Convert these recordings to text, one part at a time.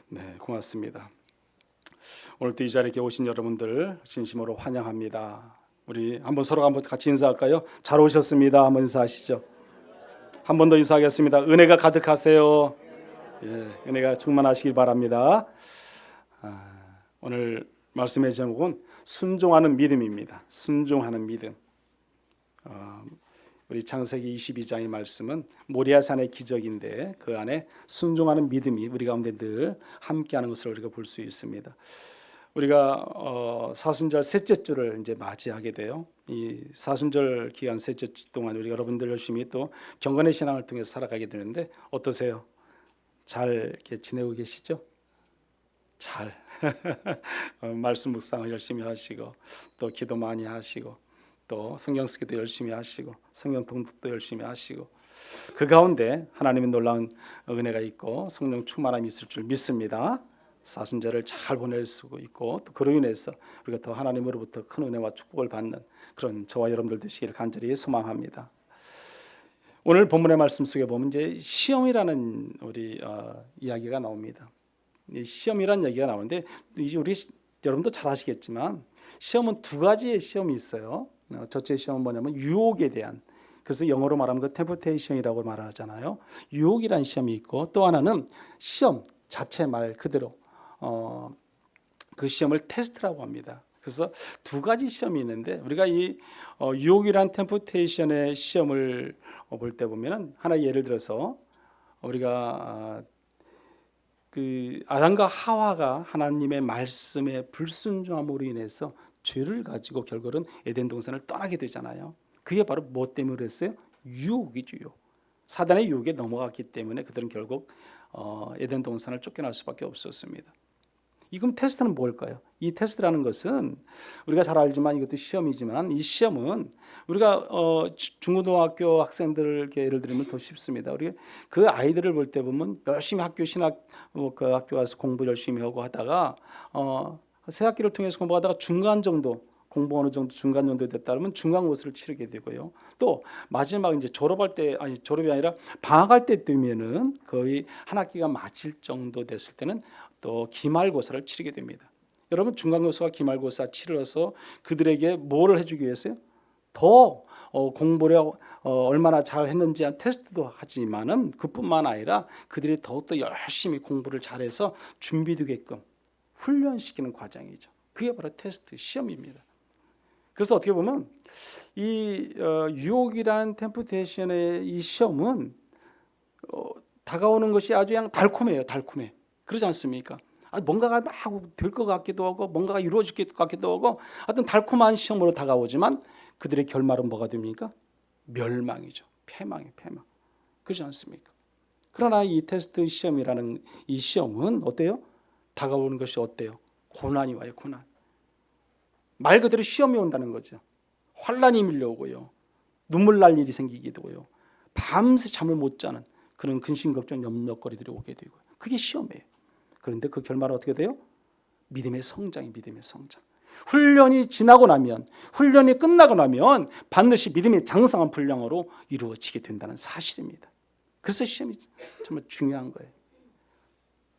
네, 고맙습니다. 오늘도 이 자리에 오신 여러분들 진심으로 환영합니다. 우리 서로 같이 인사할까요? 잘 오셨습니다. 한번 인사하시죠. 한 번 더 인사하겠습니다. 은혜가 가득하세요. 예, 은혜가 충만하시길 바랍니다. 오늘 말씀의 제목은 순종하는 믿음입니다. 순종하는 믿음. 우리 창세기 22장의 말씀은 모리아산의 기적인데 그 안에 순종하는 믿음이 우리 가운데 늘 함께하는 것을 우리가 볼 수 있습니다. 우리가 사순절 셋째 주를 이제 맞이하게 돼요. 이 사순절 기간 셋째 주 동안 우리 여러분들 열심히 또 경건의 신앙을 통해서 살아가게 되는데 어떠세요? 잘 이렇게 지내고 계시죠? 잘 말씀 묵상을 열심히 하시고 또 기도 많이 하시고 또 성경 쓰기도 열심히 하시고 성경 통독도 열심히 하시고 그 가운데 하나님의 놀라운 은혜가 있고 성령 충만함이 있을 줄 믿습니다. 사순절을 잘 보낼 수 있고 또 그로 인해서 우리가 더 하나님으로부터 큰 은혜와 축복을 받는 그런 저와 여러분들 되시기를 간절히 소망합니다. 오늘 본문의 말씀 속에 보면 이제 시험이라는 우리 이야기가 나옵니다. 이 시험이라는 얘기가 나오는데 이제 우리 여러분도 잘 아시겠지만 시험은 두 가지의 시험이 있어요. 첫째 시험은 뭐냐면 유혹에 대한, 그래서 영어로 말하면 그 템프테이션이라고 말하잖아요. 유혹이라는 시험이 있고 또 하나는 시험 자체 말 그대로 그 시험을 테스트라고 합니다. 그래서 두 가지 시험이 있는데 우리가 이 유혹이란 템프테이션의 시험을 볼 때 보면은 하나 예를 들어서 우리가 그 아담과 하와가 하나님의 말씀에 불순종함으로 인해서 죄를 가지고 결국은 에덴 동산을 떠나게 되잖아요. 그게 바로 뭐 때문에 그랬어요? 유혹이죠. 사단의 유혹에 넘어갔기 때문에 그들은 결국 에덴 동산을 쫓겨날 수밖에 없었습니다. 이금 테스트는 뭘까요? 이 테스트라는 것은 우리가 잘 알지만 이것도 시험이지만 이 시험은 우리가 중고등학교 학생들에게 예를 들면 더 쉽습니다. 우리 그 아이들을 볼 때 보면 열심히 학교 신학 그 학교 가서 공부 열심히 하고 하다가 새 학기를 통해서 공부하다가 중간 정도 공부 어느 정도 중간 정도 됐다 그러면 중간고사를 치르게 되고요. 또 마지막 이제 졸업할 때 졸업이 아니라 방학할 때 되면은 거의 한 학기가 마칠 정도 됐을 때는 또 기말고사를 치르게 됩니다. 여러분 중간고사와 기말고사 치러서 그들에게 뭐를 해주기 위해서요? 더 공부를 얼마나 잘했는지 한 테스트도 하지만은 그뿐만 아니라 그들이 더욱더 열심히 공부를 잘해서 준비되게끔 훈련시키는 과정이죠. 그게 바로 테스트 시험입니다. 그래서 어떻게 보면 이 유혹이란 템프테이션의 이 시험은 다가오는 것이 아주 그냥 달콤해요. 달콤해. 그러지 않습니까? 뭔가가 막 될 것 같기도 하고 뭔가가 이루어질 것 같기도 하고 어떤 달콤한 시험으로 다가오지만 그들의 결말은 뭐가 됩니까? 멸망이죠. 패망이에요. 패망. 그러지 않습니까? 그러나 이 테스트 시험이라는 이 시험은 어때요? 다가오는 것이 어때요? 고난이 와요. 고난. 말 그대로 시험이 온다는 거죠. 환난이 밀려오고요. 눈물 날 일이 생기기도 하고요. 밤새 잠을 못 자는 그런 근심걱정 염려거리들이 오게 되고요. 그게 시험이에요. 그런데 그 결말은 어떻게 돼요? 믿음의 성장이 믿음의 성장. 훈련이 지나고 나면 훈련이 끝나고 나면 반드시 믿음의 장성한 분량으로 이루어지게 된다는 사실입니다. 그래서 시험이 정말 중요한 거예요.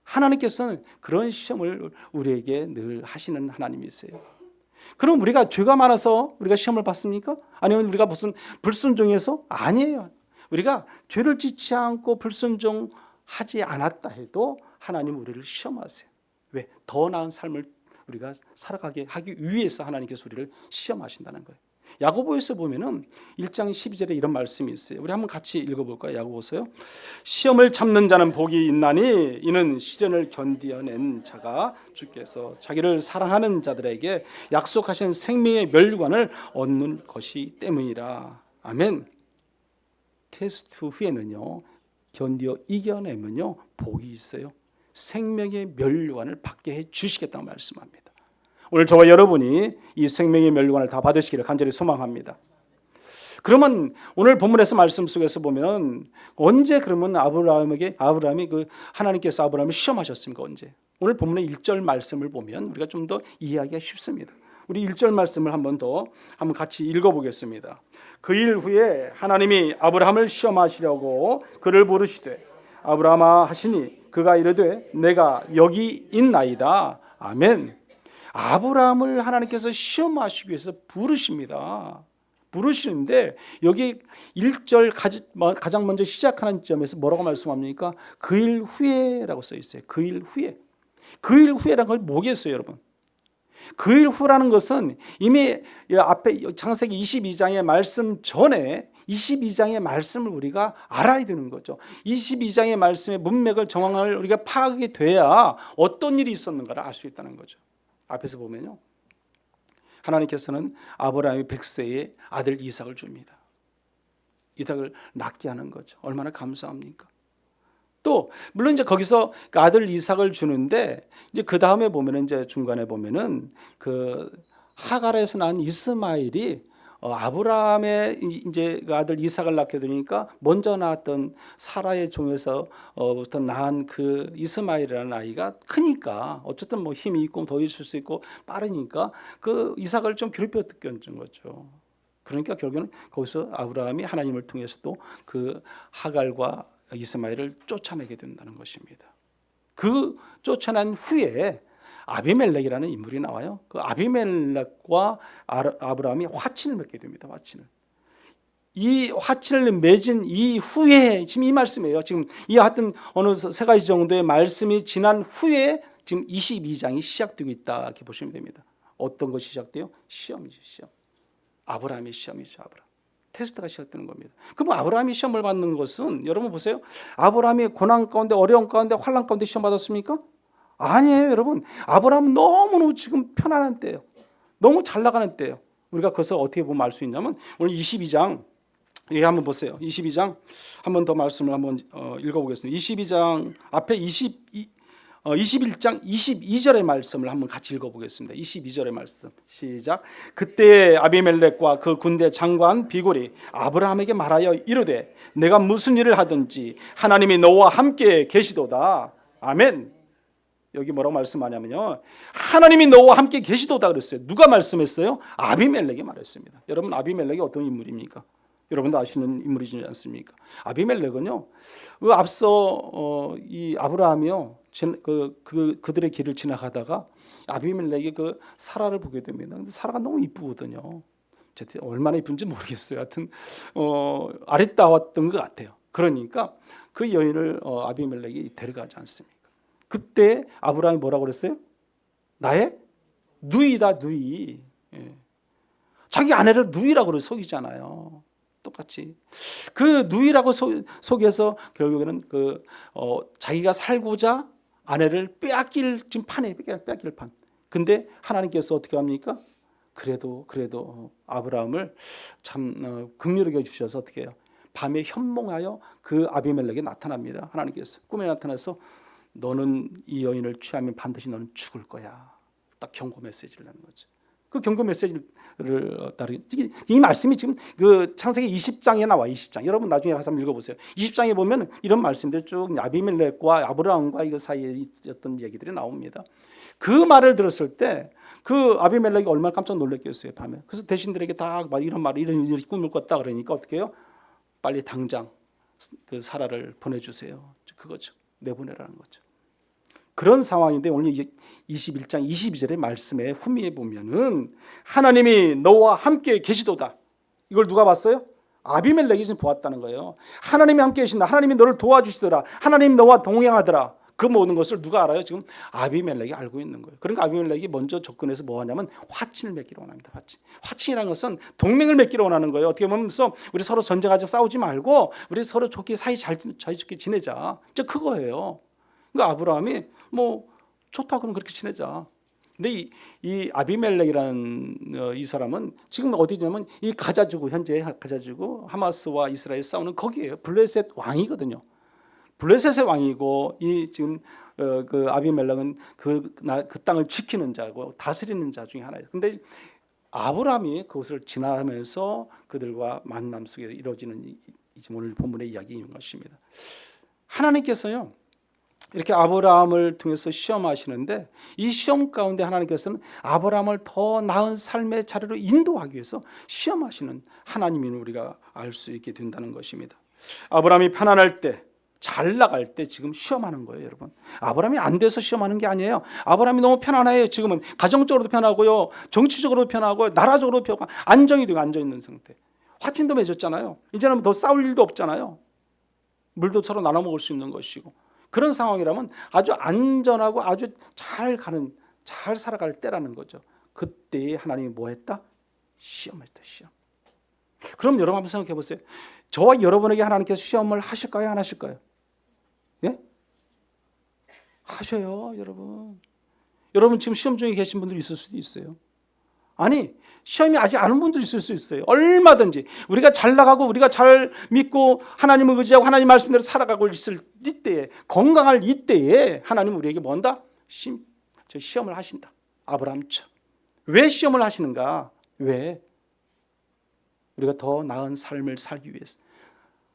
하나님께서는 그런 시험을 우리에게 늘 하시는 하나님이세요. 그럼 우리가 죄가 많아서 우리가 시험을 받습니까? 아니면 우리가 무슨 불순종해서? 아니에요. 우리가 죄를 짓지 않고 불순종하지 않았다 해도 하나님 우리를 시험하세요. 왜? 더 나은 삶을 우리가 살아가게 하기 위해서 하나님께서 우리를 시험하신다는 거예요. 야고보에서 보면은 1장 12절에 이런 말씀이 있어요. 우리 한번 같이 읽어볼까요? 야고보서요. 시험을 참는 자는 복이 있나니 이는 시련을 견디어낸 자가 주께서 자기를 사랑하는 자들에게 약속하신 생명의 멸류관을 얻는 것이 때문이라. 아멘. 테스트 후에는요, 견디어 이겨내면요 복이 있어요. 생명의 멸류관을 받게 해 주시겠다고 말씀합니다. 오늘 저와 여러분이 이 생명의 멸류관을 다 받으시기를 간절히 소망합니다. 그러면 오늘 본문에서 말씀 속에서 보면 언제 그러면 아브라함이 그 하나님께서 아브라함을 시험하셨습니까? 언제? 오늘 본문의 1절 말씀을 보면 우리가 좀 더 이해하기가 쉽습니다. 우리 1절 말씀을 한번 같이 읽어보겠습니다. 그 일 후에 하나님이 아브라함을 시험하시려고 그를 부르시되 아브라함아 하시니 그가 이르되 내가 여기 있나이다. 아멘. 아브라함을 하나님께서 시험하시기 위해서 부르십니다. 부르시는데 여기 1절 가장 먼저 시작하는 점에서 뭐라고 말씀합니까? 그 일 후에라고 써 있어요. 그 일 후에. 그 일 후에라는 건 뭐겠어요, 여러분? 그 일 후라는 것은 이미 앞에 창세기 22장의 말씀 전에 22장의 말씀을 우리가 알아야 되는 거죠. 22장의 말씀의 문맥을 정황을 우리가 파악이 돼야 어떤 일이 있었는가를 알 수 있다는 거죠. 앞에서 보면요, 하나님께서는 아브라함이 100세에 아들 이삭을 줍니다. 이삭을 낳게 하는 거죠. 얼마나 감사합니까? 또 물론 이제 거기서 그 아들 이삭을 주는데 이제 그 다음에 보면은 이제 중간에 보면은 그 하갈에서 난 이스마엘이 아브라함의 이제 그 아들 이삭을 낳게 되니까 먼저 낳았던 사라의 종에서부터 낳은 그 이스마엘이라는 아이가 크니까 어쨌든 뭐 힘이 있고 더 있을 수 있고 빠르니까 그 이삭을 좀 괴롭혔던 거죠. 그러니까 결국에는 거기서 아브라함이 하나님을 통해서도 그 하갈과 이스마엘을 쫓아내게 된다는 것입니다. 그 쫓아낸 후에 아비멜렉이라는 인물이 나와요. 그 아비멜렉과 아브라함이 화친을 맺게 됩니다. 화친을. 이 화친을 맺은 이후에 지금 이 말씀이에요. 지금 이 하여튼 어느 세 가지 정도의 말씀이 지난 후에 지금 22장이 시작되고 있다 이렇게 보시면 됩니다. 어떤 것이 시작돼요? 시험이죠. 시험. 아브라함의 시험이죠. 아브라함. 테스트가 시작되는 겁니다. 그럼 아브라함이 시험을 받는 것은 여러분 보세요. 아브라함이 고난 가운데 어려움 가운데 환난 가운데 시험 받았습니까? 아니에요, 여러분. 아브라함은 너무너무 지금 편안한 때예요. 너무 잘 나가는 때예요. 우리가 그것을 어떻게 보면 알 수 있냐면 오늘 22장 예, 한번 보세요. 22장 한 번 더 말씀을 한번 읽어보겠습니다. 22장 앞에 21장 22절의 말씀을 한번 같이 읽어보겠습니다. 22절의 말씀 시작. 그때 아비멜렉과 그 군대 장관 비골이 아브라함에게 말하여 이르되 내가 무슨 일을 하든지 하나님이 너와 함께 계시도다. 아멘. 여기 뭐라고 말씀하냐면요, 하나님이 너와 함께 계시도다 그랬어요. 누가 말씀했어요? 아비멜렉이 말했습니다. 여러분 아비멜렉이 어떤 인물입니까? 여러분도 아시는 인물이지 않습니까? 아비멜렉은요, 그 앞서 이 아브라함이요, 그들의 길을 지나가다가 아비멜렉이 그 사라를 보게 됩니다. 근데 사라가 너무 이쁘거든요. 얼마나 이쁜지 모르겠어요. 하여튼 아리따웠던 것 같아요. 그러니까 그 여인을 아비멜렉이 데려가지 않습니까? 그때 아브라함이 뭐라고 그랬어요? 나의 누이다, 누이. 예. 자기 아내를 누이라고 속이잖아요. 똑같이 그 누이라고 속여서 결국에는 자기가 살고자 아내를 빼앗길 지금 판에 빼앗길 판. 근데 하나님께서 어떻게 합니까? 그래도 아브라함을 참 긍휼히 여겨 주셔서 어떻게 해요? 밤에 현몽하여 그 아비멜렉에 나타납니다. 하나님께서 꿈에 나타나서 너는 이 여인을 취하면 반드시 너는 죽을 거야. 딱 경고 메시지를 하는 거죠. 그 경고 메시지를 따르 이 말씀이 지금 그 창세기 20장에 나와. 20장 여러분 나중에 가서 한번 읽어보세요. 20장에 보면 이런 말씀들 쭉 아비멜렉과 아브라함과 이거 사이에 있었던 얘기들이 나옵니다. 그 말을 들었을 때 그 아비멜렉이 얼마나 깜짝 놀랐겠어요 밤에. 그래서 대신들에게 다 이런 꿈을 꿨다 그러니까 어떻게 해요? 빨리 당장 그 사라를 보내주세요. 그거죠. 내보내라는 거죠. 그런 상황인데 오늘 21장 22절의 말씀에 후미에 보면은 하나님이 너와 함께 계시도다. 이걸 누가 봤어요? 아비멜렉이 지금 보았다는 거예요. 하나님이 함께 계신다. 하나님이 너를 도와주시더라. 하나님이 너와 동행하더라. 그 모든 것을 누가 알아요? 지금 아비멜렉이 알고 있는 거예요. 그러니까 아비멜렉이 먼저 접근해서 뭐 하냐면 화친을 맺기로 원합니다. 화친이라는 것은 동맹을 맺기로 원하는 거예요. 어떻게 보면 우리 서로 전쟁하지 싸우지 말고 우리 서로 좋게 사이좋게 지내자. 이제 그거예요. 그러니까 아브라함이 뭐 좋다 그럼 그렇게 지내자. 근데 이 아비멜렉이라는 이 사람은 지금 어디냐면 이 가자지구 현재 가자지구 하마스와 이스라엘 싸우는 거기에요. 블레셋 왕이거든요. 블레셋의 왕이고 이 지금 그 아비멜렉은 그 땅을 지키는 자고 다스리는 자 중에 하나예요. 근데 아브라함이 그것을 지나면서 그들과 만남 속에 이루어지는 지금 오늘 본문의 이야기인 것입니다. 하나님께서요 이렇게 아브라함을 통해서 시험하시는데 이 시험 가운데 하나님께서는 아브라함을 더 나은 삶의 자리로 인도하기 위해서 시험하시는 하나님인 우리가 알 수 있게 된다는 것입니다. 아브라함이 편안할 때 잘 나갈 때 지금 시험하는 거예요, 여러분. 아브라함이 안 돼서 시험하는 게 아니에요. 아브라함이 너무 편안해요. 지금은 가정적으로도 편하고요, 정치적으로도 편하고, 나라적으로도 편하고, 안정이 되고 앉아 있는 상태. 화친도 맺었잖아요. 이제는 더 싸울 일도 없잖아요. 물도 서로 나눠 먹을 수 있는 것이고. 그런 상황이라면 아주 안전하고 아주 잘 살아갈 때라는 거죠. 그때 하나님이 뭐 했다? 시험했다, 시험. 그럼 여러분 한번 생각해 보세요. 저와 여러분에게 하나님께서 시험을 하실까요, 안 하실까요? 예? 하셔요, 여러분. 여러분 지금 시험 중에 계신 분들이 있을 수도 있어요. 아니, 시험이 아직 안 온 분들이 있을 수 있어요. 얼마든지 우리가 잘 나가고 우리가 잘 믿고 하나님을 의지하고 하나님 말씀대로 살아가고 있을 이때에, 건강할 이때에 하나님 우리에게 뭔다? 시험을 하신다. 아브라함처럼. 왜 시험을 하시는가? 왜? 우리가 더 나은 삶을 살기 위해서,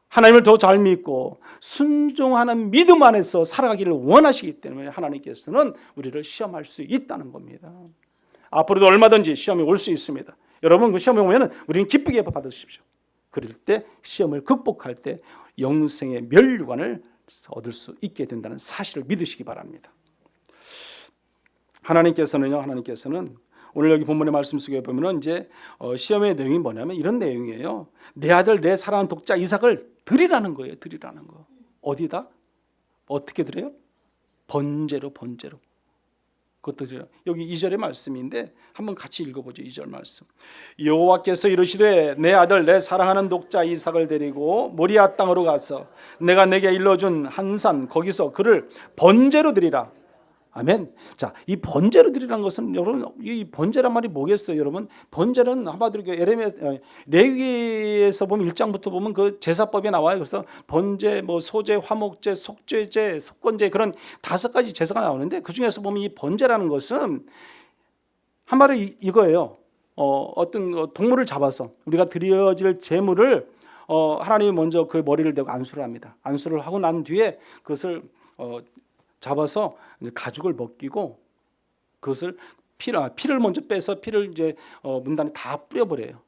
하나님을 더 잘 믿고 순종하는 믿음 안에서 살아가기를 원하시기 때문에 하나님께서는 우리를 시험할 수 있다는 겁니다. 앞으로도 얼마든지 시험이 올 수 있습니다. 여러분 그 시험에 오면 우리는 기쁘게 받으십시오. 그럴 때 시험을 극복할 때 영생의 면류관을 얻을 수 있게 된다는 사실을 믿으시기 바랍니다. 하나님께서는 오늘 여기 본문의 말씀 속에 보면은 이제 시험의 내용이 뭐냐면 이런 내용이에요. 내 아들 내 사랑하는 독자 이삭을 드리라는 거예요. 드리라는 거. 어디다? 어떻게 드려요? 번제로. 그것도 드려. 여기 2절의 말씀인데 한번 같이 읽어보죠. 2절 말씀. 여호와께서 이르시되 내 아들 내 사랑하는 독자 이삭을 데리고 모리아 땅으로 가서 내가 내게 일러준 한 산 거기서 그를 번제로 드리라. 아멘. 자, 이 번제로 드리라는 것은 여러분, 이 번제란 말이 뭐겠어요, 여러분? 번제는 한마디로 레위기에서 보면 1장부터 보면 그 제사법이 나와요. 그래서 번제, 뭐 소제, 화목제, 속죄제, 속건제 그런 5가지 제사가 나오는데 그 중에서 보면 이 번제라는 것은 한마디로 이거예요. 어떤 동물을 잡아서 우리가 드려질 제물을 하나님이 먼저 그 머리를 대고 안수를 합니다. 안수를 하고 난 뒤에 그것을 잡아서 가죽을 벗기고 그것을 피를 먼저 빼서 피를 이제 문단에 다 뿌려버려요.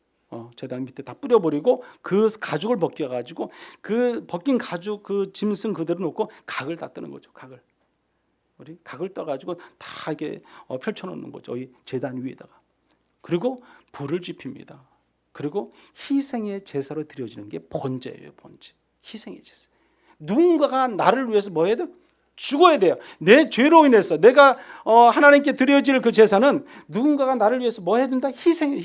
제단 밑에 다 뿌려버리고 그 가죽을 벗겨가지고 그 벗긴 가죽 그 짐승 그대로 놓고 각을 다 뜨는 거죠. 각을 떠가지고 다 이게 펼쳐놓는 거죠. 이 제단 위에다가. 그리고 불을 지핍니다. 그리고 희생의 제사로 드려지는 게 번제예요. 번제. 희생의 제사. 누군가가 나를 위해서 뭐 해야 돼? 죽어야 돼요. 내 죄로 인해서 내가 하나님께 드려질 그 제사는 누군가가 나를 위해서 뭐 해야 된다? 희생이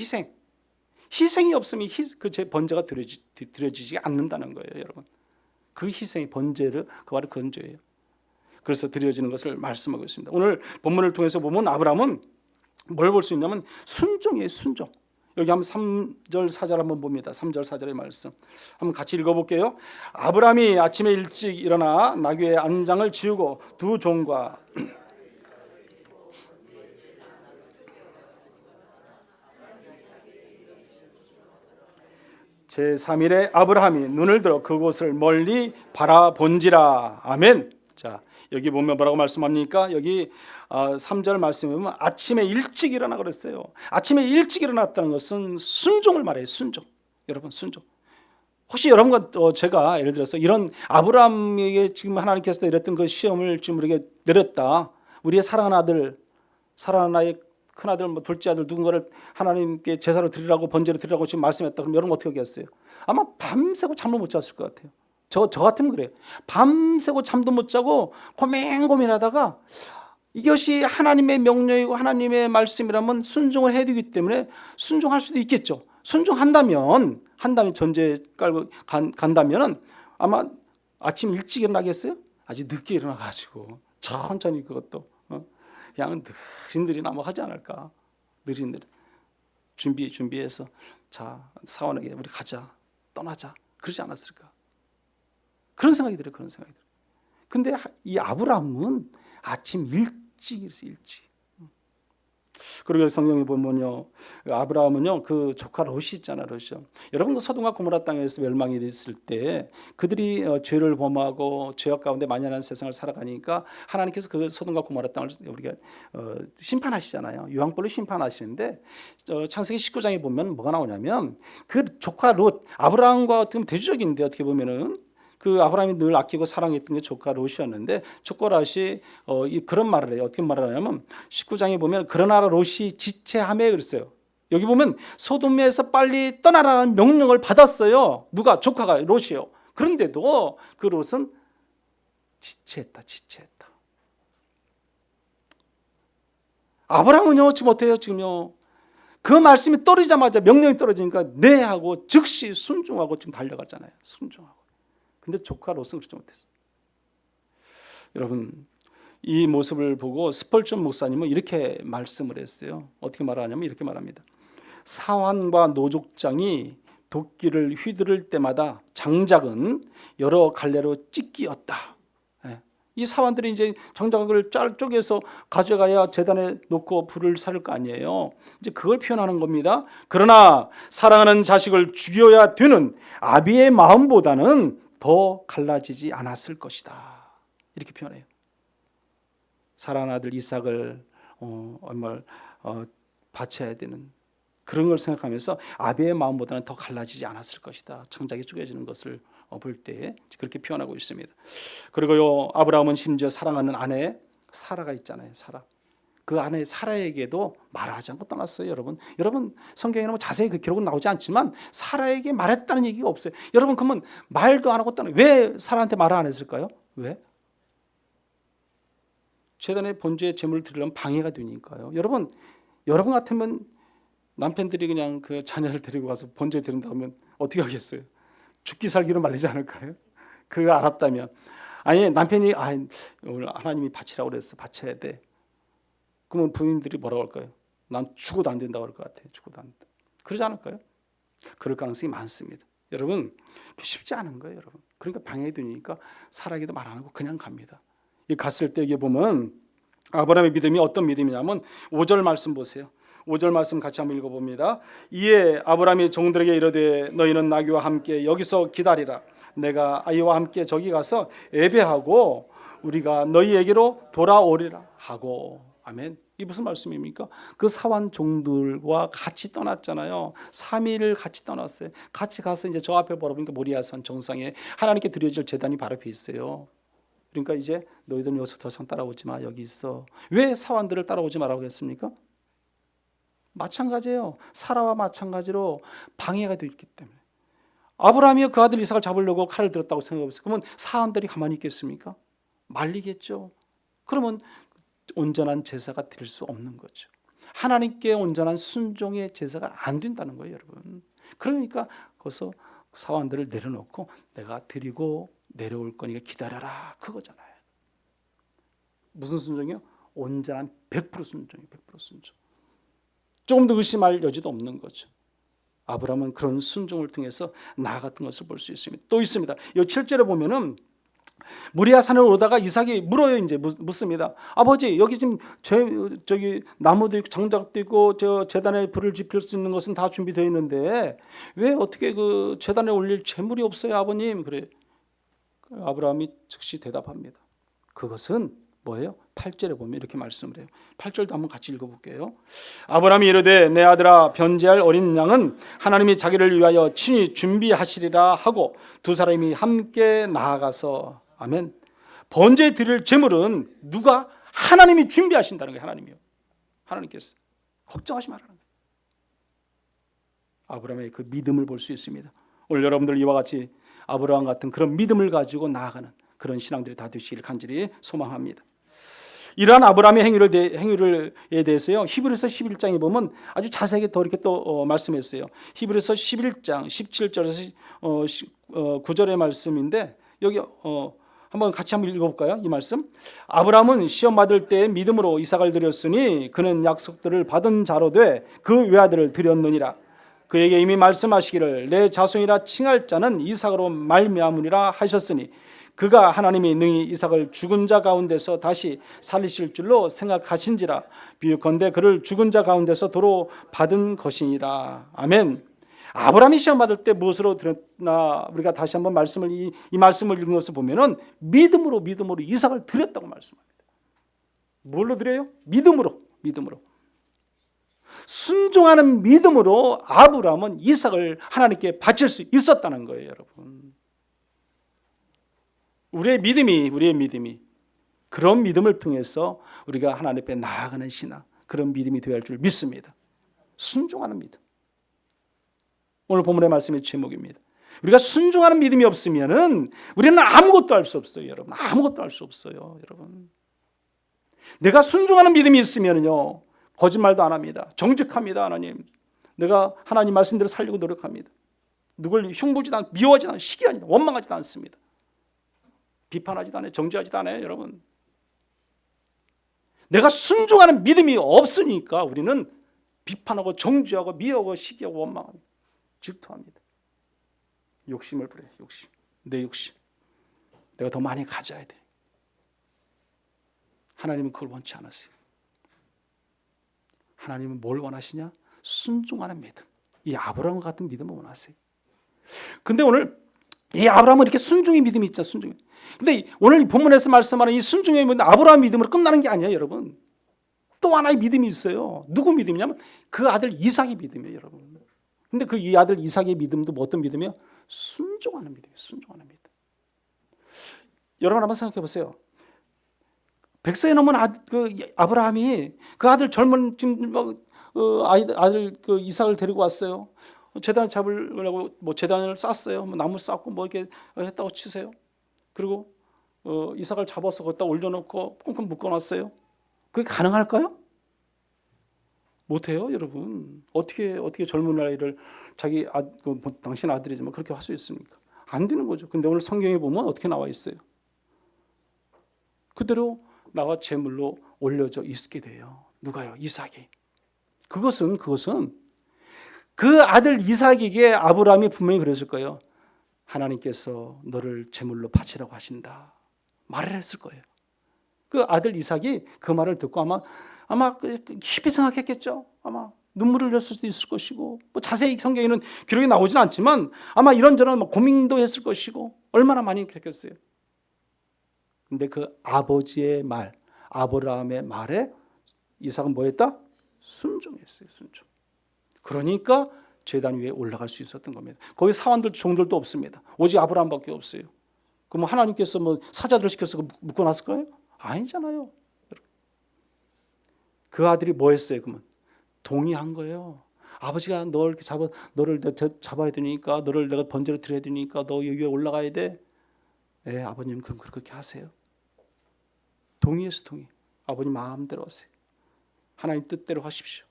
없으면 그 번제가 드려지지 않는다는 거예요, 여러분. 그 희생이 번제를 그 말이 건조예요. 그래서 드려지는 것을 말씀하고 있습니다. 오늘 본문을 통해서 보면 아브라함은 뭘 볼 수 있냐면 순종이에요, 순종. 여기 한번 3절 4절 한번 봅니다. 3절 4절의 말씀 한번 같이 읽어볼게요. 아브라함이 아침에 일찍 일어나 나귀의 안장을 지우고 두 종과 제3일에 아브라함이 눈을 들어 그곳을 멀리 바라본지라. 아멘. 자, 여기 보면 뭐라고 말씀합니까? 여기 3절 말씀에 보면 아침에 일찍 일어나 그랬어요. 아침에 일찍 일어났다는 것은 순종을 말해요. 순종. 여러분 순종. 혹시 여러분과 제가 예를 들어서 이런 아브라함에게 지금 하나님께서 내렸던 그 시험을 지금 우리에게 내렸다. 우리의 사랑하는 아들, 사랑하는 나의 큰아들, 뭐 둘째 아들 누군가를 하나님께 제사로 드리라고 번제로 드리라고 지금 말씀했다. 그럼 여러분 어떻게 하겠어요? 아마 밤새고 잠을 못 잤을 것 같아요. 저 같으면 그래요. 밤새고 잠도 못 자고 고민하다가 이것이 하나님의 명령이고 하나님의 말씀이라면 순종을 해야 되기 때문에 순종할 수도 있겠죠. 순종한다면 전제 깔고 간다면은 아마 아침 일찍 일어나겠어요? 아주 늦게 일어나가지고 천천히 그것도 그냥 느릿느릿 아마 하지 않을까. 느릿느릿 준비해서 자 사원에게 우리 가자 떠나자 그러지 않았을까. 그런 생각이 들어요. 근데 이 아브라함은 아침 일찍 일어났어요. 일찍. 그리고 성경에 보면요, 아브라함은요 그 조카 롯이 있잖아요. 롯이요. 여러분 그 소돔과 고모라 땅에서 멸망이 됐을 때 그들이 죄를 범하고 죄악 가운데 만연한 세상을 살아가니까 하나님께서 그 소돔과 고모라 땅을 우리가 심판하시잖아요. 유황불로 심판하시는데 창세기 19장에 보면 뭐가 나오냐면 그 조카 롯 아브라함과 어떻게 보면 대조적인데 어떻게 보면은 그 아브라함이 늘 아끼고 사랑했던 게 조카 롯이었는데 조카 롯이 그런 말을 해요. 어떻게 말을 하냐면 19장에 보면 그러나 롯이 지체하며 그랬어요. 여기 보면 소돔에서 빨리 떠나라는 명령을 받았어요. 누가? 조카가 롯이요. 그런데도 그 롯은 지체했다. 아브라함은요 지금 어때요? 지금요 그 말씀이 떨어지자마자 명령이 떨어지니까 네 하고 즉시 순종하고 지금 달려갔잖아요. 순종하고. 근데 조카 롯은 그렇지 못했어요. 여러분 이 모습을 보고 스펄전 목사님은 이렇게 말씀을 했어요. 어떻게 말하냐면 이렇게 말합니다. 사환과 노족장이 도끼를 휘두를 때마다 장작은 여러 갈래로 찢기었다. 이 사환들이 이제 장작을 짤 쪼개서 가져가야 제단에 놓고 불을 살을 거 아니에요. 이제 그걸 표현하는 겁니다. 그러나 사랑하는 자식을 죽여야 되는 아비의 마음보다는 더 갈라지지 않았을 것이다. 이렇게 표현해요. 사랑하는 아들 이삭을 얼마를 바쳐야 되는 그런 걸 생각하면서 아비의 마음보다는 더 갈라지지 않았을 것이다. 장작이 쪼개지는 것을 볼 때 그렇게 표현하고 있습니다. 그리고요 아브라함은 심지어 사랑하는 아내 사라가 있잖아요. 사라. 그 아내 사라에게도 말하지 않고 떠났어요. 여러분 성경에는 뭐 자세히 그 기록은 나오지 않지만 사라에게 말했다는 얘기가 없어요. 여러분 그러면 말도 안 하고 떠나 왜 사라한테 말을 안 했을까요? 왜? 제단에 번제의 제물을 드리려면 방해가 되니까요. 여러분 같으면 남편들이 그냥 그 자녀를 데리고 가서 번제 드린다 하면 어떻게 하겠어요? 죽기 살기로 말리지 않을까요? 그거 알았다면. 아니 남편이 오늘 하나님이 바치라고 그랬어. 바쳐야 돼. 그러면 부인들이 뭐라고 할까요? 난 죽어도 안 된다고 할 것 같아요. 죽어도 안 된다. 그러지 않을까요? 그럴 가능성이 많습니다. 여러분 쉽지 않은 거예요. 여러분. 그러니까 방해되니까 사라에게도 말 안 하고 그냥 갑니다. 갔을 때 여기 보면 아브라함의 믿음이 어떤 믿음이냐면 5절 말씀 보세요. 5절 말씀 같이 한번 읽어봅니다. 이에 아브라함이 종들에게 이르되 너희는 나귀와 함께 여기서 기다리라. 내가 아이와 함께 저기 가서 예배하고 우리가 너희에게로 돌아오리라 하고. 아멘. 이 무슨 말씀입니까? 그 사환 종들과 같이 떠났잖아요. 3일을 같이 떠났어요. 같이 가서 이제 저 앞에 바라보니까 모리아산 정상에 하나님께 드려질 제단이 바로 앞에 있어요. 그러니까 이제 너희들은 여기서 더 이상 따라오지 마. 여기 있어. 왜 사환들을 따라오지 말라고 했습니까? 마찬가지예요. 사라와 마찬가지로 방해가 되었기 때문에. 아브라함이 그 아들 이삭을 잡으려고 칼을 들었다고 생각해보세요. 그러면 사람들이 가만히 있겠습니까? 말리겠죠. 그러면 온전한 제사가 될 수 없는 거죠. 하나님께 온전한 순종의 제사가 안 된다는 거예요, 여러분. 그러니까 거기서 사원들을 내려놓고 내가 드리고 내려올 거니까 기다려라, 그거잖아요. 무슨 순종이요? 온전한 100% 순종이에요. 100% 순종. 조금 더 의심할 여지도 없는 거죠. 아브라함은 그런 순종을 통해서 나아갔던 것을 볼 수 있습니다. 또 있습니다. 이 7절에 보면은 모리아 산을 오다가 이삭이 물어요. 이제 묻습니다. 아버지, 여기 지금 저기 나무도 있고 장작도 있고 저 제단에 불을 지필 수 있는 것은 다 준비되어 있는데 왜 어떻게 그 제단에 올릴 재물이 없어요, 아버님? 그래. 아브라함이 즉시 대답합니다. 그것은 뭐예요? 8절에 보면 이렇게 말씀을 해요. 8절도 한번 같이 읽어볼게요. 아브라함이 이르되 내 아들아, 변제할 어린 양은 하나님이 자기를 위하여 친히 준비하시리라 하고 두 사람이 함께 나아가서, 아멘. 번제 드릴 제물은 누가? 하나님이 준비하신다는 거예요. 하나님이요. 하나님께서 걱정하지 말라는 거예요. 아브라함의 그 믿음을 볼 수 있습니다. 오늘 여러분들 이와 같이 아브라함 같은 그런 믿음을 가지고 나아가는 그런 신앙들이 다 되시기를 간절히 소망합니다. 이러한 아브라함의 행위에 대해서요, 히브리서 11장에 보면 아주 자세하게 더 이렇게 또 말씀했어요. 히브리서 11장 17절에서 9절의 말씀인데 여기 한번 같이 한번 읽어볼까요? 이 말씀. 아브라함은 시험 받을 때 믿음으로 이삭을 드렸으니 그는 약속들을 받은 자로 돼 그 외아들을 드렸느니라. 그에게 이미 말씀하시기를 내 자손이라 칭할 자는 이삭으로 말미암으리라 하셨으니 그가 하나님이 능히 이삭을 죽은 자 가운데서 다시 살리실 줄로 생각하신지라. 비유컨대 그를 죽은 자 가운데서 도로 받은 것이니라. 아멘. 아브라함이 시험 받을 때 무엇으로 드렸나? 우리가 다시 한번 이 말씀을 읽는 것을 보면은 믿음으로 이삭을 드렸다고 말씀합니다. 뭘로 드려요? 믿음으로. 순종하는 믿음으로 아브라함은 이삭을 하나님께 바칠 수 있었다는 거예요, 여러분. 우리의 믿음이 그런 믿음을 통해서 우리가 하나님 앞에 나아가는 신앙, 그런 믿음이 되어야 할 줄 믿습니다. 순종하는 믿음. 오늘 본문의 말씀의 제목입니다. 우리가 순종하는 믿음이 없으면은 우리는 아무것도 할 수 없어요, 여러분. 아무것도 할 수 없어요, 여러분. 내가 순종하는 믿음이 있으면요, 거짓말도 안 합니다. 정직합니다, 하나님. 내가 하나님 말씀대로 살려고 노력합니다. 누굴 흉보지도 않고 미워하지도 않고 시기하지도 않고 원망하지도 않습니다. 비판하지도 않아요. 정죄하지도 않아요, 여러분. 내가 순종하는 믿음이 없으니까 우리는 비판하고 정죄하고 미워하고 시기하고 원망합니다. 질투합니다. 욕심을 부려요. 욕심. 내 욕심. 내가 더 많이 가져야 돼. 하나님은 그걸 원치 않으세요. 하나님은 뭘 원하시냐? 순종하는 믿음. 이 아브라함 같은 믿음을 원하세요. 근데 오늘 이 아브라함은 이렇게 순종의 믿음이 있죠. 순종. 근데 오늘 이 본문에서 말씀하는 이 순종의 믿음, 아브라함 믿음으로 끝나는 게 아니에요, 여러분. 또 하나의 믿음이 있어요. 누구 믿음이냐면 그 아들 이삭의 믿음이에요, 여러분. 근데 그 이 아들 이삭의 믿음도 뭐 어떤 믿음이에요? 순종하는 믿음이에요. 순종하는 믿음. 여러분 한번 생각해 보세요. 100세에 넘은 아브라함이 그 아들 젊은 지금 아들 그 이삭을 데리고 왔어요. 제단을 잡으려고 뭐 제단을 쌌어요. 뭐 나무 쌌고 뭐 이렇게 했다고 치세요. 그리고 이삭을 잡아서 거기다 올려놓고 꽁꽁 묶어놨어요. 그게 가능할까요? 못해요, 여러분. 어떻게 젊은 아이를 자기 당신 아들이지만 그렇게 할 수 있습니까? 안 되는 거죠. 근데 오늘 성경에 보면 어떻게 나와 있어요? 그대로 나와 제물로 올려져 있게 돼요. 누가요? 이삭이. 그것은 그 아들 이삭에게 아브라함이 분명히 그랬을 거예요. 하나님께서 너를 제물로 바치라고 하신다. 말을 했을 거예요. 그 아들 이삭이 그 말을 듣고 아마 깊이 생각했겠죠. 아마 눈물을 흘렸을 수도 있을 것이고, 뭐 자세히 성경에는 기록이 나오진 않지만 아마 이런저런 고민도 했을 것이고, 얼마나 많이 그랬겠어요. 근데 그 아버지의 말, 아브라함의 말에 이삭은 뭐 했다? 순종했어요. 순종. 그러니까 제단 위에 올라갈 수 있었던 겁니다. 거기 사원들 종들도 없습니다. 오직 아브라함밖에 없어요. 그럼 하나님께서 뭐 사자들 시켜서 묶어놨을까요? 아니잖아요. 그 아들이 뭐 했어요? 그러면 동의한 거예요. 아버지가 너를 잡아야 되니까, 너를 내가 번제로 드려야 되니까 너 여기에 올라가야 돼. 네, 아버님 그럼 그렇게 하세요. 동의해서 동의. 아버님 마음대로 하세요. 하나님 뜻대로 하십시오.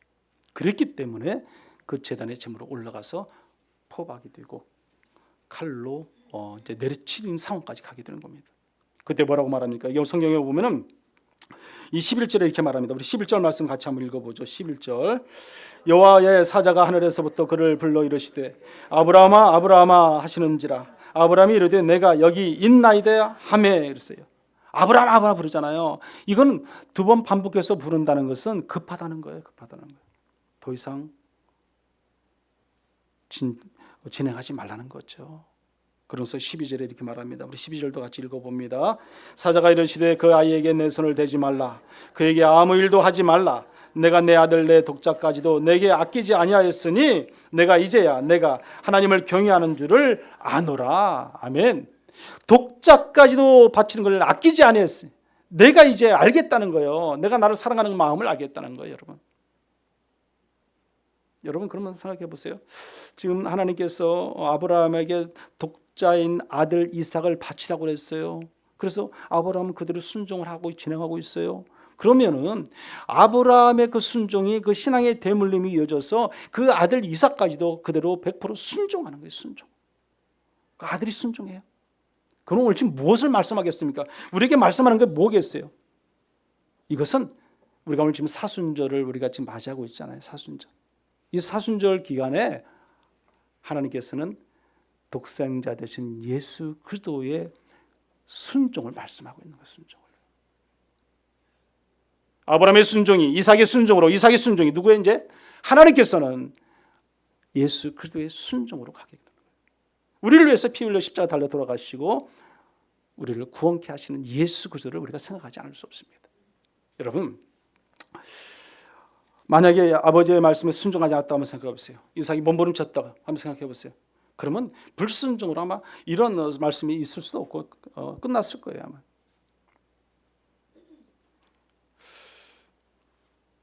그랬기 때문에 그 제단의 제물로 올라가서 포박이 되고 칼로 이제 내리치는 상황까지 가게 되는 겁니다. 그때 뭐라고 말합니까? 이 성경에 보면은 이 11절에 이렇게 말합니다. 우리 11절 말씀 같이 한번 읽어보죠. 11절. 여호와의 사자가 하늘에서부터 그를 불러 이르시되 아브라함아 아브라함아 하시는지라. 아브라함이 이르되 내가 여기 있나이다 하매 이랬어요. 아브라함 부르잖아요. 이건 두 번 반복해서 부른다는 것은 급하다는 거예요. 급하다는 거예요. 더 이상 진행하지 말라는 거죠. 그래서 12절에 이렇게 말합니다. 우리 12절도 같이 읽어봅니다. 사자가 이르시되 그 아이에게 내 손을 대지 말라. 그에게 아무 일도 하지 말라. 내가 내 아들 내 독자까지도 내게 아끼지 아니하였으니 내가 이제야 내가 하나님을 경외하는 줄을 아노라. 아멘. 독자까지도 바치는 걸 아끼지 아니했어요. 내가 이제 알겠다는 거예요. 내가 나를 사랑하는 마음을 알겠다는 거예요, 여러분. 여러분 그러면 생각해 보세요. 지금 하나님께서 아브라함에게 독자인 아들 이삭을 바치라고 그랬어요. 그래서 아브라함은 그대로 순종을 하고 진행하고 있어요. 그러면은 아브라함의 그 순종이 그 신앙의 대물림이 이어져서 그 아들 이삭까지도 그대로 100% 순종하는 거예요. 순종. 그 아들이 순종해요. 그럼 오늘 지금 무엇을 말씀하겠습니까? 우리에게 말씀하는 게 뭐겠어요? 이것은 우리가 오늘 지금 사순절을 우리가 지금 맞이하고 있잖아요. 사순절. 이 사순절 기간에 하나님께서는 독생자 되신 예수 그리스도의 순종을 말씀하고 있는 거예요. 순종을. 아브라함의 순종이 이삭의 순종이 누구의 이제 하나님께서는 예수 그리스도의 순종으로 가게 됩니다. 우리를 위해서 피 흘려 십자가 달려 돌아가시고 우리를 구원케 하시는 예수 그리스도를 우리가 생각하지 않을 수 없습니다. 여러분, 만약에 아버지의 말씀에 순종하지 않았다 한번 생각해 보세요. 이삭이 몸부림쳤다 한번 생각해 보세요. 그러면 불순종으로 아마 이런 말씀이 있을 수도 없고 끝났을 거예요 아마.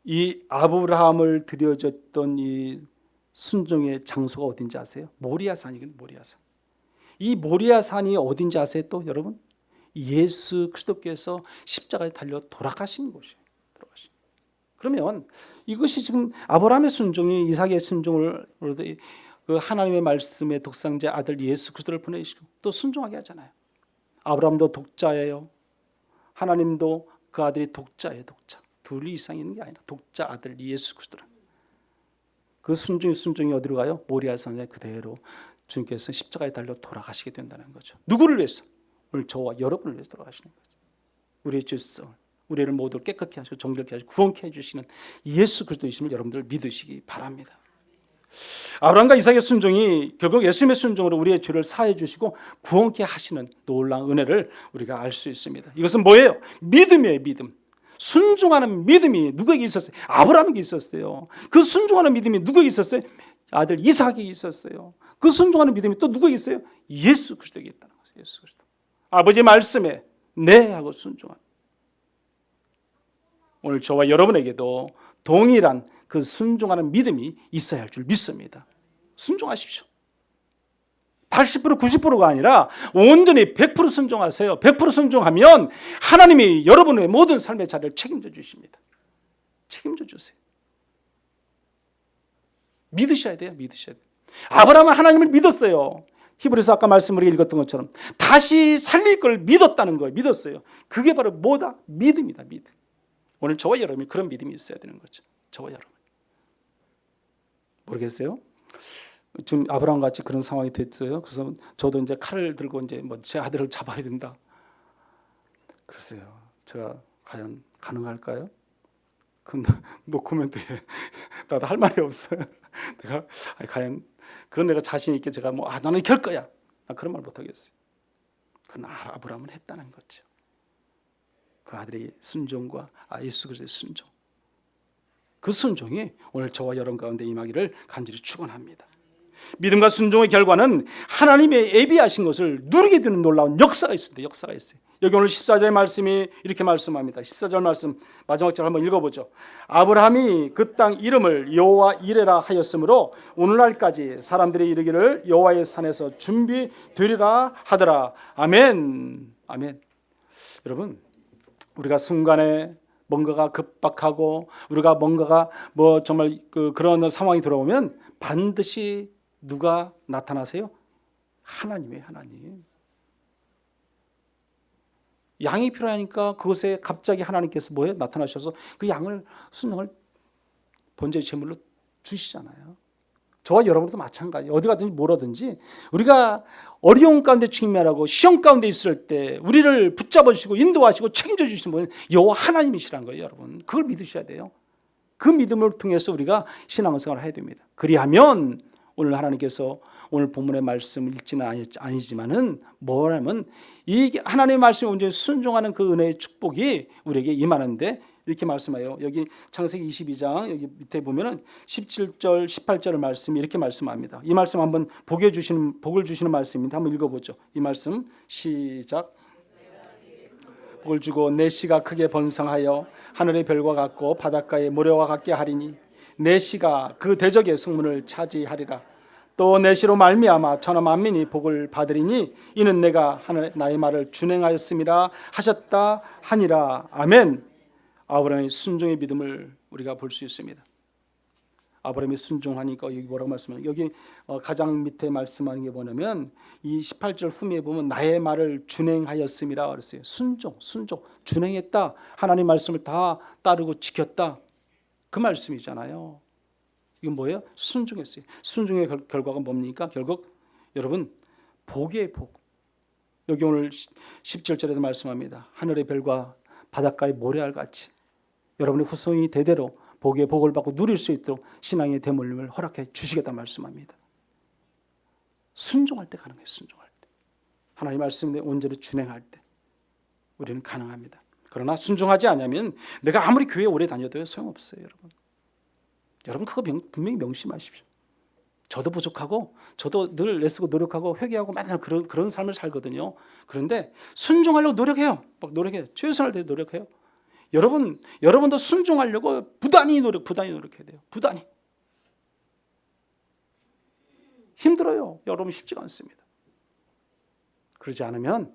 이 아브라함을 드려졌던 이 순종의 장소가 어딘지 아세요? 모리아산이거든요. 모리아산. 이 모리아산이 어딘지 아세요? 또 여러분, 예수 그리스도께서 십자가에 달려 돌아가신 곳이에요. 돌아가신. 그러면 이것이 지금 아브라함의 순종이 이삭의 순종을 그 하나님의 말씀의 독생자 아들 예수 그리스도를 보내시고 또 순종하게 하잖아요. 아브라함도 독자예요. 하나님도 그 아들이 독자예요. 독자. 둘 이상 있는 게 아니라 독자 아들 예수 그리스도라. 그 순종이 어디로 가요? 모리아산에 그대로 주님께서 십자가에 달려 돌아가시게 된다는 거죠. 누구를 위해서? 오늘 저와 여러분을 위해서 돌아가시는 거죠. 우리의 죄성, 우리를 모두 깨끗게 하시고 정결케 하시고 구원케 해주시는 예수 그리스도이심을 여러분들 믿으시기 바랍니다. 아브라함과 이삭의 순종이 결국 예수님의 순종으로 우리의 죄를 사해 주시고 구원케 하시는 놀라운 은혜를 우리가 알 수 있습니다. 이것은 뭐예요? 믿음이에요. 믿음. 순종하는 믿음이 누구에게 있었어요? 아브라함에게 있었어요. 그 순종하는 믿음이 누구에게 있었어요? 아들 이삭에게 있었어요. 그 순종하는 믿음이 또 누구에게 있어요? 예수 그리스도에게 있다는 거죠. 예수 그리스도. 아버지의 말씀에 네 하고 순종한. 오늘 저와 여러분에게도 동일한 그 순종하는 믿음이 있어야 할 줄 믿습니다. 순종하십시오. 80% 90%가 아니라 온전히 100% 순종하세요. 100% 순종하면 하나님이 여러분의 모든 삶의 자리를 책임져 주십니다. 책임져 주세요. 믿으셔야 돼요. 믿으셔야 돼요. 아브라함은 하나님을 믿었어요. 히브리서 아까 말씀을 읽었던 것처럼 다시 살릴 걸 믿었다는 거예요. 믿었어요. 그게 바로 뭐다? 믿음이다. 믿음. 오늘 저와 여러분이 그런 믿음이 있어야 되는 거죠. 저와 여러분. 모르겠어요? 지금 아브라함 같이 그런 상황이 됐어요. 그래서 저도 이제 칼을 들고 이제 뭐 제 아들을 잡아야 된다. 글쎄요, 제가 과연 가능할까요? 그 노코멘트에 나도 할 말이 없어요. 내가 과연 그건 내가 자신 있게 제가 뭐 나는 이렇게 할 거야. 나 그런 말 못 하겠어요. 그건 아브라함은 했다는 거죠. 그 아들의 순종과 예수 그리스도의 순종. 그 순종이 오늘 저와 여러분 가운데 임하기를 간절히 축원합니다. 믿음과 순종의 결과는 하나님의 예비하신 것을 누리게 되는 놀라운 역사가 있습니다. 역사가 있어요. 여기 오늘 14절의 말씀이 이렇게 말씀합니다. 14절 말씀 마지막 절 한번 읽어보죠. 아브라함이 그 땅 이름을 여호와 이레라 하였으므로 오늘날까지 사람들이 이르기를 여호와의 산에서 준비되리라 하더라. 아멘. 아멘. 여러분, 우리가 순간에 뭔가가 급박하고 우리가 뭔가가 뭐 정말 그런 상황이 들어오면 반드시 누가 나타나세요? 하나님이에요. 하나님. 양이 필요하니까 그곳에 갑자기 하나님께서 뭐예요? 나타나셔서 그 양을 순양을 번제의 제물로 주시잖아요. 저와 여러분도 마찬가지예요. 어디 가든지 뭐라든지 우리가 어려운 가운데 직면하고 시험 가운데 있을 때 우리를 붙잡으시고 인도하시고 책임져 주시는 분은 여호와 하나님이시라는 거예요. 여러분, 그걸 믿으셔야 돼요. 그 믿음을 통해서 우리가 신앙생활을 해야 됩니다. 그리하면 오늘 하나님께서 오늘 본문의 말씀을 읽지는 아니지만은 뭐냐면 이 하나님의 말씀에 온전히 순종하는 그 은혜의 축복이 우리에게 임하는데 이렇게 말씀해요. 여기 창세기 22장 여기 밑에 보면은 17절 18절의 말씀이 이렇게 말씀합니다. 이 말씀 한번 복을 주시는 말씀입니다. 한번 읽어보죠. 이 말씀 시작. 복을 주고 내 씨가 크게 번성하여 하늘의 별과 같고 바닷가의 모래와 같게 하리니 내 씨가 그 대적의 성문을 차지하리라. 또 내 씨로 말미암아 천하 만민이 복을 받으리니 이는 내가 나의 말을 준행하였음이라 하셨다 하니라. 아멘. 아브라함의 순종의 믿음을 우리가 볼 수 있습니다. 아브라함이 순종하니까 여기 뭐라고 말씀하냐? 여기 가장 밑에 말씀하는 게 뭐냐면 이 18절 후미에 보면 나의 말을 준행하였음이라 그랬어요. 순종, 준행했다. 하나님 말씀을 다 따르고 지켰다. 그 말씀이잖아요. 이건 뭐예요? 순종했어요. 순종의 결과가 뭡니까? 결국 여러분 복이에요. 복. 여기 오늘 17절에도 말씀합니다. 하늘의 별과 바닷가의 모래알 같이 여러분의 후손이 대대로 복의 복을 받고 누릴 수 있도록 신앙의 대물림을 허락해 주시겠다 말씀합니다. 순종할 때 가는 거예요. 순종할 때. 하나님 말씀에 온전히 준행할 때 우리는 가능합니다. 그러나 순종하지 않으면 내가 아무리 교회 오래 다녀도 소용없어요. 여러분 그거 분명히 명심하십시오. 저도 부족하고 저도 늘 애쓰고 노력하고 회개하고 맨날 그런 삶을 살거든요. 그런데 순종하려고 노력해요. 막 노력해요. 최선을 다해 노력해요. 여러분도 순종하려고 부단히 노력해야 돼요. 부단히. 힘들어요. 여러분 쉽지가 않습니다. 그러지 않으면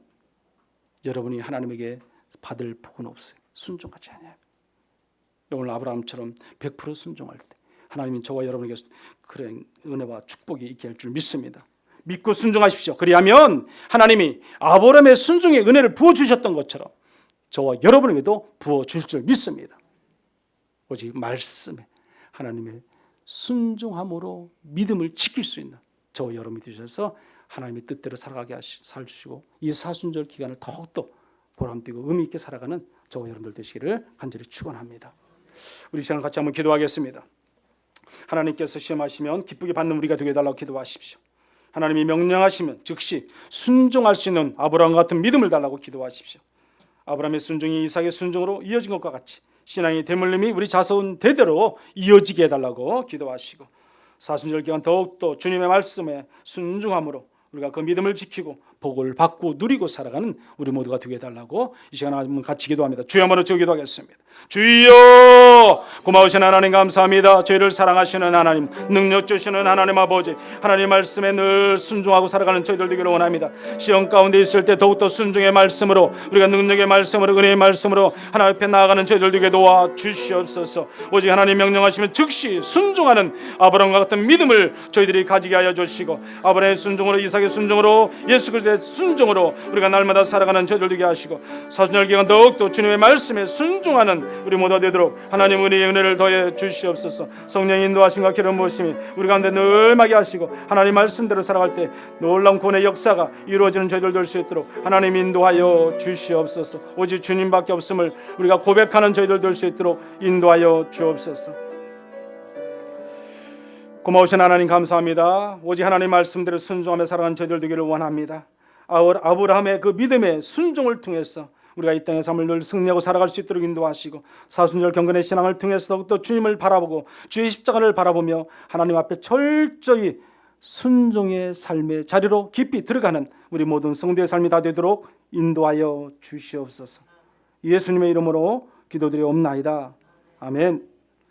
여러분이 하나님에게 받을 복은 없어요. 순종하지 않아요. 오늘 아브라함처럼 100% 순종할 때 하나님은 저와 여러분에게 그런 은혜와 축복이 있게 할 줄 믿습니다. 믿고 순종하십시오. 그리하면 하나님이 아브라함의 순종의 은혜를 부어주셨던 것처럼 저와 여러분에게도 부어주실 줄 믿습니다. 오직 말씀에 하나님의 순종함으로 믿음을 지킬 수 있는 저와 여러분이 되셔서 하나님의 뜻대로 살아가게 살주시고 이 사순절 기간을 더욱더 보람되고 의미 있게 살아가는 저와 여러분들 되시기를 간절히 축원합니다. 우리 시간을 같이 한번 기도하겠습니다. 하나님께서 시험하시면 기쁘게 받는 우리가 되게 해달라고 기도하십시오. 하나님이 명령하시면 즉시 순종할 수 있는 아브라함 같은 믿음을 달라고 기도하십시오. 아브라함의 순종이 이삭의 순종으로 이어진 것과 같이 신앙의 대물림이 우리 자손 대대로 이어지게 해달라고 기도하시고 사순절 기간 더욱더 주님의 말씀에 순종함으로 우리가 그 믿음을 지키고 복을 받고 누리고 살아가는 우리 모두가 되게 해달라고 이 시간 한번 같이 기도합니다. 주여 한번 저 기도하겠습니다. 주여 고마우신 하나님 감사합니다. 저희를 사랑하시는 하나님, 능력 주시는 하나님 아버지, 하나님 말씀에 늘 순종하고 살아가는 저희들 되기를 원합니다. 시험 가운데 있을 때 더욱더 순종의 말씀으로 우리가 능력의 말씀으로 은혜의 말씀으로 하나님 앞에 나아가는 저희들 되게 도와 주시옵소서. 오직 하나님 명령하시면 즉시 순종하는 아브라함과 같은 믿음을 저희들이 가지게 하여 주시고 아브라함의 순종으로 이삭의 순종으로 예수 그리스도의 순종으로 우리가 날마다 살아가는 저희들 되게 하시고 사순절 기간 더욱더 주님의 말씀에 순종하는 우리 모두 되도록 하나님 은혜를 더해 주시옵소서. 성령 인도하심과 기름 부으심이 우리 가운데 늘 임하게 하시고 하나님 말씀대로 살아갈 때 놀라운 구원의 역사가 이루어지는 저희들 될 수 있도록 하나님 인도하여 주시옵소서. 오직 주님밖에 없음을 우리가 고백하는 저희들 될 수 있도록 인도하여 주옵소서. 고마우신 하나님 감사합니다. 오직 하나님 말씀대로 순종하며 살아가는 저희들 되기를 원합니다. 아브라함의 그 믿음의 순종을 통해서 우리가 이 땅의 삶을 늘 승리하고 살아갈 수 있도록 인도하시고 사순절 경건의 신앙을 통해서 더욱더 주님을 바라보고 주의 십자가를 바라보며 하나님 앞에 철저히 순종의 삶의 자리로 깊이 들어가는 우리 모든 성도의 삶이 다 되도록 인도하여 주시옵소서. 예수님의 이름으로 기도드리옵나이다. 아멘.